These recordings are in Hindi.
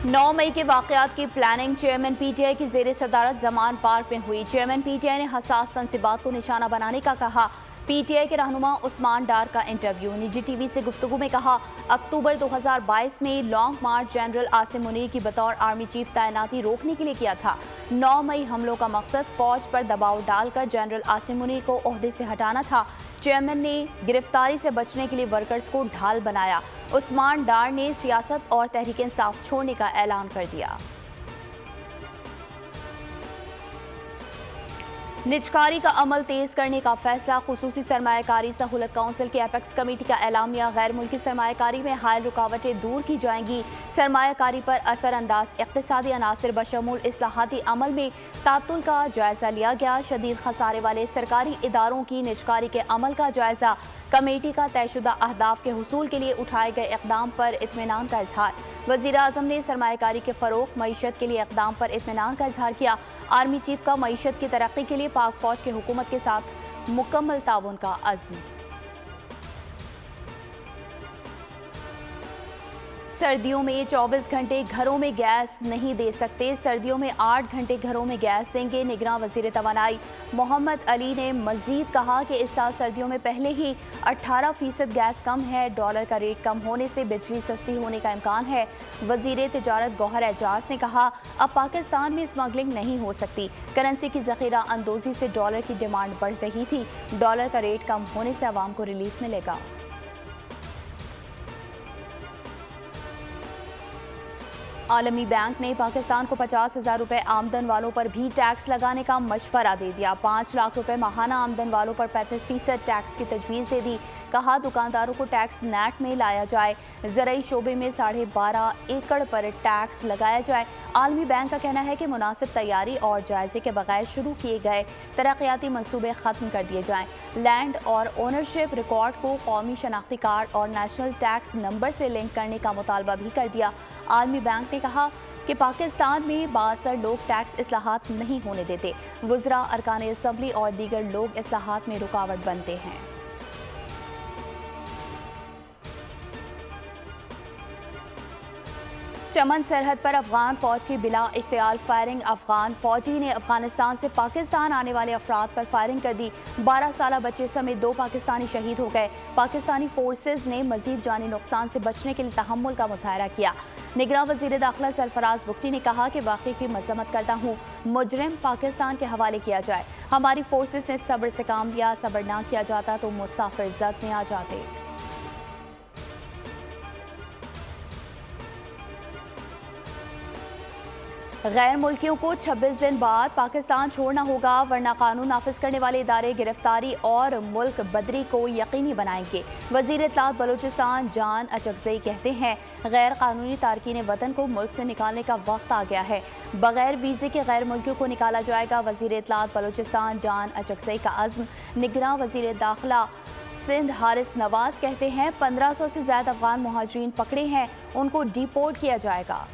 9 मई के वाकयात की प्लानिंग चेयरमैन पीटीआई की जेर सदारत जमान पार्क में हुई। चेयरमैन पीटीआई ने हसास तंसीबात को निशाना बनाने का कहा। पीटीआई के रहनुमा उस्मान डार का इंटरव्यू। निजी टीवी से गुफ्तगू में कहा, अक्टूबर 2022 में लॉन्ग मार्च जनरल आसिम मुनीर की बतौर आर्मी चीफ तैनाती रोकने के लिए किया था। 9 मई हमलों का मकसद फौज पर दबाव डालकर जनरल आसिम मुनीर को ओहदे से हटाना था। चेयरमैन ने गिरफ्तारी से बचने के लिए वर्कर्स को ढाल बनाया। उस्मान डार ने सियासत और तहरीक इंसाफ छोड़ने का ऐलान कर दिया। निजकारी का अमल तेज करने का फैसला। खुसूसी सरमायाकारी सहूलत काउंसिल की एपेक्स कमेटी का एलामिया। गैर मुल्की सरमायाकारी में हायल रुकावटें दूर की जाएंगी। सरमायाकारी पर असर अंदाज इक्तिसादी अनासिर बशमूल इस्लाहाती अमल में तातुल का जायजा लिया गया। शदीद खसारे वाले सरकारी इदारों की निजकारी के अमल का जायजा। कमेटी का तयशुदा अहदाफ के हुसूल के लिए उठाए गए इक़दाम पर इत्मीनान का इजहार। वज़ीर आज़म ने सरमायाकारी के फ़रोग़ मईशत के लिए इक़दाम पर इत्मीनान का इजहार किया। आर्मी चीफ का मईशत की तरक्की के लिए पाक फ़ौज की हुकूमत के साथ मुकम्मल ताउन का अज़्म। सर्दियों में 24 घंटे घरों में गैस नहीं दे सकते। सर्दियों में 8 घंटे घरों में गैस देंगे। निगरां वज़ीर तवानाई मोहम्मद अली ने मज़ीद कहा कि इस साल सर्दियों में पहले ही 18% गैस कम है। डॉलर का रेट कम होने से बिजली सस्ती होने का इम्कान है। वज़ीर तिजारत गौहर एजाज ने कहा, अब पाकिस्तान में स्मगलिंग नहीं हो सकती। करेंसी की ज़ख़ीरा अंदोज़ी से डॉलर की डिमांड बढ़ रही थी। डॉलर का रेट कम होने से आवाम को रिलीफ मिलेगा। आलमी बैंक ने पाकिस्तान को 50,000 रुपये आमदन वालों पर भी टैक्स लगाने का मशवरा दे दिया। 5 लाख रुपये माहाना आमदन वालों पर 35% टैक्स की तजवीज़ दे दी। कहा, दुकानदारों को टैक्स नेट में लाया जाए। ज़राई शोबे में 12.5 एकड़ पर टैक्स लगाया जाए। आलमी बैंक का कहना है कि मुनासिब तैयारी और जायजे के बगैर शुरू किए गए तरक्याती मनसूबे ख़त्म कर दिए जाएँ। लैंड और ओनरशिप रिकॉर्ड को कौमी शनाख्ती कार्ड और नेशनल टैक्स नंबर से लिंक करने का मुतालबा भी कर दिया। आलमी बैंक ने कहा कि पाकिस्तान में बासर लोग टैक्स इस्लाहात नहीं होने देते। वज़रा, अरकान असम्बली और दीगर लोग इस्लाहात में रुकावट बनते हैं। चमन सरहद पर अफगान फौज की बिला इश्तियाल फायरिंग। अफगान फौजी ने अफगानिस्तान से पाकिस्तान आने वाले अफराद पर फायरिंग कर दी। 12 साला बच्चे समेत 2 पाकिस्तानी शहीद हो गए। पाकिस्तानी फोर्सेज ने मजीद जानी नुकसान से बचने के लिए तहम्मुल का मुजाहरा किया। निगरां वज़ीर दाखिला सरफराज बुगटी ने कहा कि वाक़ई की मज़म्मत करता हूँ। मुजरिम पाकिस्तान के हवाले किया जाए। हमारी फोर्सेज ने सब्र से काम लिया। सब्र ना किया जाता तो मुसाफिर जद में आ जाते। गैर मुल्कियों को 26 दिन बाद पाकिस्तान छोड़ना होगा, वरना कानून नाफिज करने वाले इदारे गिरफ्तारी और मुल्क बदरी को यकीनी बनाएंगे। वज़ीर इत्तलात बलूचिस्तान जान अचकज़ई कहते हैं, गैर कानूनी तारकीन वतन को मुल्क से निकालने का वक्त आ गया है। बगैर वीज़े के गैर मुल्कियों को निकाला जाएगा। वज़ीर इत्तलात बलूचिस्तान जान अचकज़ई का अज़्म। निगरां वज़ीर दाखिला सिंध हारिस नवाज कहते हैं, 1500 से ज़्यादा अफगान मुहाजिरीन पकड़े हैं, उनको डिपोर्ट किया जाएगा।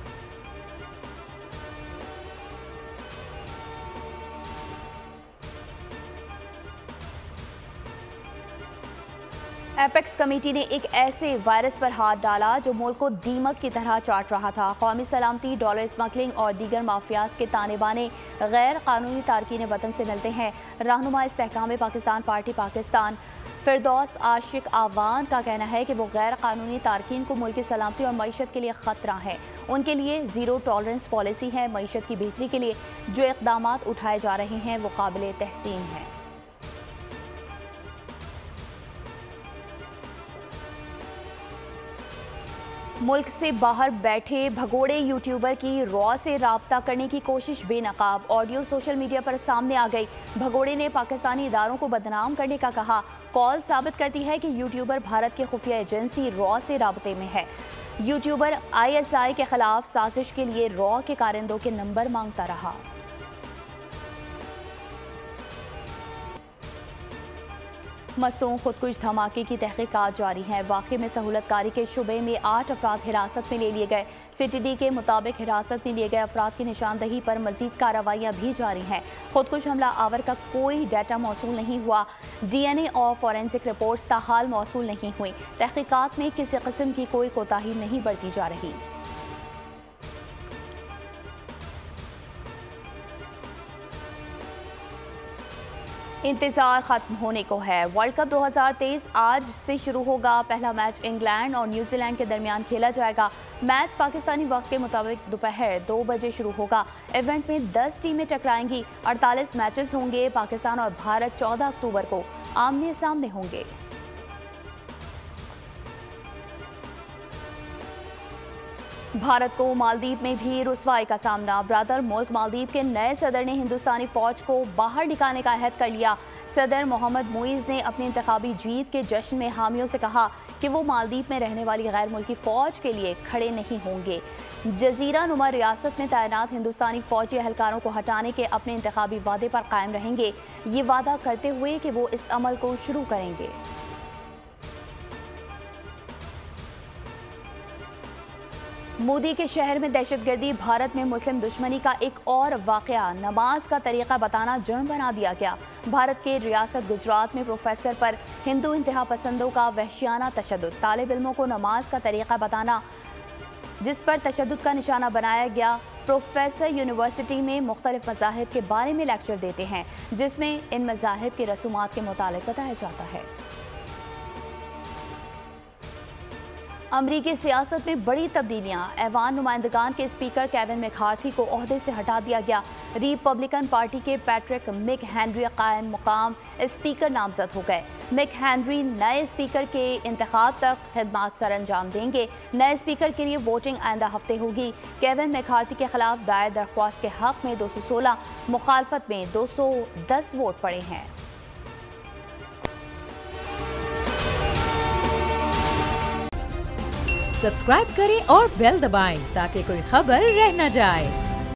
एपेक्स कमेटी ने एक ऐसे वायरस पर हाथ डाला जो मुल्क को दीमक की तरह चाट रहा था। कौमी सलामती, डॉलर स्मगलिंग और दीगर माफियाज के ताने बाने गैर कानूनी तारकीन वतन से मिलते हैं। रहनुमा इस्तेहकाम पाकिस्तान पार्टी पाकिस्तान फिरदौस आशिक आवान का कहना है कि वो गैर कानूनी तारकीन को मुल्क की सलामती और मईशत के लिए ख़तरा है। उनके लिए ज़ीरो टॉलरेंस पॉलिसी है। मईशत की बेहतरी के लिए जो इक़दामात उठाए जा रहे हैं वो काबिल तहसीन हैं। मुल्क से बाहर बैठे भगोड़े यूट्यूबर की रॉ से राब्ता करने की कोशिश बेनकाब। ऑडियो सोशल मीडिया पर सामने आ गई। भगोड़े ने पाकिस्तानी इदारों को बदनाम करने का कहा। कॉल साबित करती है कि यूट्यूबर भारत के खुफिया एजेंसी रॉ से राब्ते में है। यूट्यूबर ISI के खिलाफ साजिश के लिए रॉ के कारिंदों के नंबर मांगता रहा। मस्तूं खुदकुश धमाके की तहकीकात जारी हैं। वाक़े में सहूलतकारी के शुबे में 8 अफराद हिरासत में ले लिए गए। CTD के मुताबिक हिरासत में लिए गए अफराद की निशानदही पर मजीद कार्रवाइयाँ भी जारी हैं। खुदकुश हमला आवर का कोई डाटा मौसूल नहीं हुआ। DNA और फॉरेंसिक रिपोर्ट्स ताहाल मौसूल नहीं हुई। तहकीकात में किसी किस्म की कोई कोताही नहीं बरती जा रही। इंतजार खत्म होने को है। वर्ल्ड कप 2023 आज से शुरू होगा। पहला मैच इंग्लैंड और न्यूजीलैंड के दरमियान खेला जाएगा। मैच पाकिस्तानी वक्त के मुताबिक दोपहर 2 बजे शुरू होगा। इवेंट में 10 टीमें टकराएंगी। 48 मैचेस होंगे। पाकिस्तान और भारत 14 अक्टूबर को आमने सामने होंगे। भारत को मालदीव में भी रुसवाई का सामना। ब्रदर मुल्क मालदीव के नए सदर ने हिंदुस्तानी फौज को बाहर निकालने का अहद कर लिया। सदर मोहम्मद मुइज़ ने अपनी इंतखाबी जीत के जश्न में हामियों से कहा कि वो मालदीव में रहने वाली गैर मुल्की फौज के लिए खड़े नहीं होंगे। जजीरा नुमा रियासत में तैनात हिंदुस्तानी फौजी एहलकारों को हटाने के अपने इंतखाबी वादे पर कायम रहेंगे, ये वादा करते हुए कि वो इस अमल को शुरू करेंगे। मोदी के शहर में दहशतगर्दी। भारत में मुस्लिम दुश्मनी का एक और वाकया। नमाज का तरीका बताना जुर्म बना दिया गया। भारत के रियासत गुजरात में प्रोफेसर पर हिंदू इंतहा पसंदों का वहशियाना तशद्दुद। तालिब इल्मों को नमाज का तरीका बताना जिस पर तशद्दुद का निशाना बनाया गया। प्रोफेसर यूनिवर्सिटी में मुख्तलिफ मज़ाहिब के बारे में लेक्चर देते हैं, जिसमें इन मज़ाहिब के रसूमात के मुतालिक बताया जाता है। अमरीकी सियासत में बड़ी तब्दीलियां। ऐवान नुमाइंदगान के स्पीकर केविन मैकार्थी को ओहदे से हटा दिया गया। रिपब्लिकन पार्टी के पैट्रिक मिक हेनरी कायम मुकाम स्पीकर नामजद हो गए। मिक हेनरी नए स्पीकर के इंतखाब तक खिदमत सर अंजाम देंगे। नए स्पीकर के लिए वोटिंग आइंदा हफ्ते होगी। केविन मैकार्थी के खिलाफ दायर दरख्वास्त के हक में 216, मुखालफत में 210 वोट पड़े हैं। सब्सक्राइब करें और बेल दबाएं ताकि कोई खबर रह न जाए।